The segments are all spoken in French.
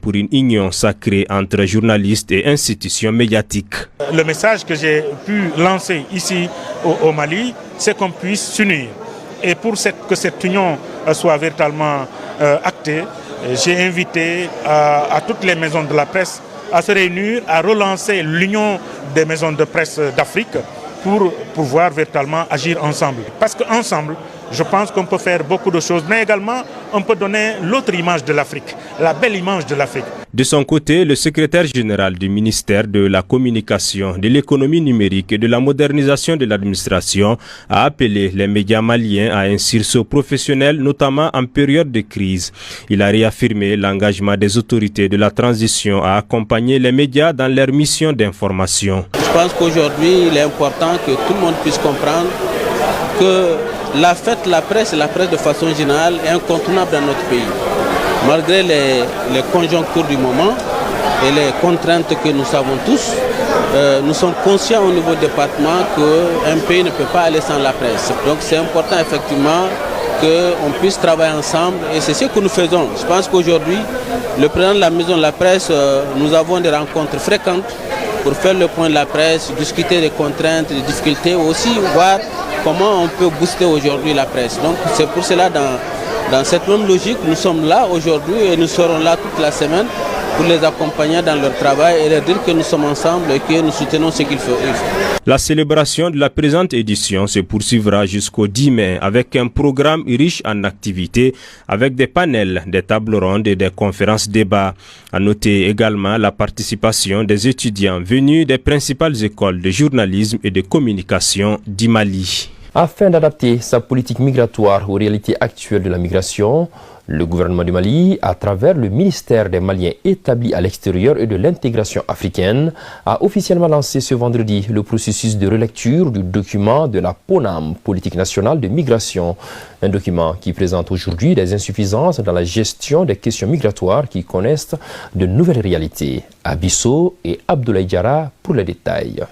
pour une union sacrée entre journalistes et institutions médiatiques. Le message que j'ai pu lancer ici au Mali, c'est qu'on puisse s'unir. Et pour que cette union soit véritablement actée, j'ai invité à toutes les maisons de la presse à se réunir, à relancer l'union des maisons de presse d'Afrique pour pouvoir véritablement agir ensemble. Parce qu'ensemble, je pense qu'on peut faire beaucoup de choses, mais également on peut donner l'autre image de l'Afrique, la belle image de l'Afrique. De son côté, le secrétaire général du ministère de la Communication, de l'économie numérique et de la modernisation de l'administration a appelé les médias maliens à un sursaut professionnel, notamment en période de crise. Il a réaffirmé l'engagement des autorités de la transition à accompagner les médias dans leur mission d'information. Je pense qu'aujourd'hui, il est important que tout le monde puisse comprendre que la presse de façon générale est incontournable dans notre pays. Malgré les conjonctures du moment et les contraintes que nous savons tous, nous sommes conscients au niveau du département qu'un pays ne peut pas aller sans la presse. Donc c'est important effectivement qu'on puisse travailler ensemble et c'est ce que nous faisons. Je pense qu'aujourd'hui, le président de la maison de la presse, nous avons des rencontres fréquentes pour faire le point de la presse, discuter des contraintes, des difficultés, aussi voir comment on peut booster aujourd'hui la presse. Donc c'est pour cela, dans cette même logique, nous sommes là aujourd'hui et nous serons là toute la semaine pour les accompagner dans leur travail et leur dire que nous sommes ensemble et que nous soutenons ce qu'il faut. La célébration de la présente édition se poursuivra jusqu'au 10 mai avec un programme riche en activités avec des panels, des tables rondes et des conférences débats. À noter également la participation des étudiants venus des principales écoles de journalisme et de communication du Mali. Afin d'adapter sa politique migratoire aux réalités actuelles de la migration, le gouvernement du Mali, à travers le ministère des Maliens établis à l'extérieur et de l'intégration africaine, a officiellement lancé ce vendredi le processus de relecture du document de la PONAM, Politique nationale de migration. Un document qui présente aujourd'hui des insuffisances dans la gestion des questions migratoires qui connaissent de nouvelles réalités. Abisso et Abdoulaye Diarra pour les détails.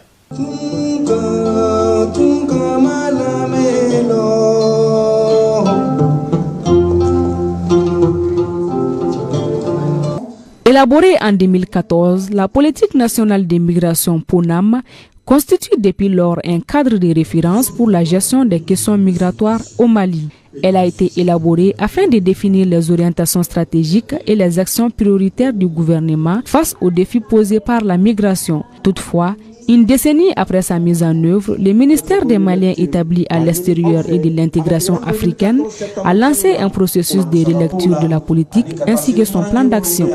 Élaborée en 2014, la politique nationale de migration PONAM constitue depuis lors un cadre de référence pour la gestion des questions migratoires au Mali. Elle a été élaborée afin de définir les orientations stratégiques et les actions prioritaires du gouvernement face aux défis posés par la migration. Toutefois, une décennie après sa mise en œuvre, le ministère des Maliens établis à l'extérieur et de l'intégration africaine a lancé un processus de relecture de la politique ainsi que son plan d'action.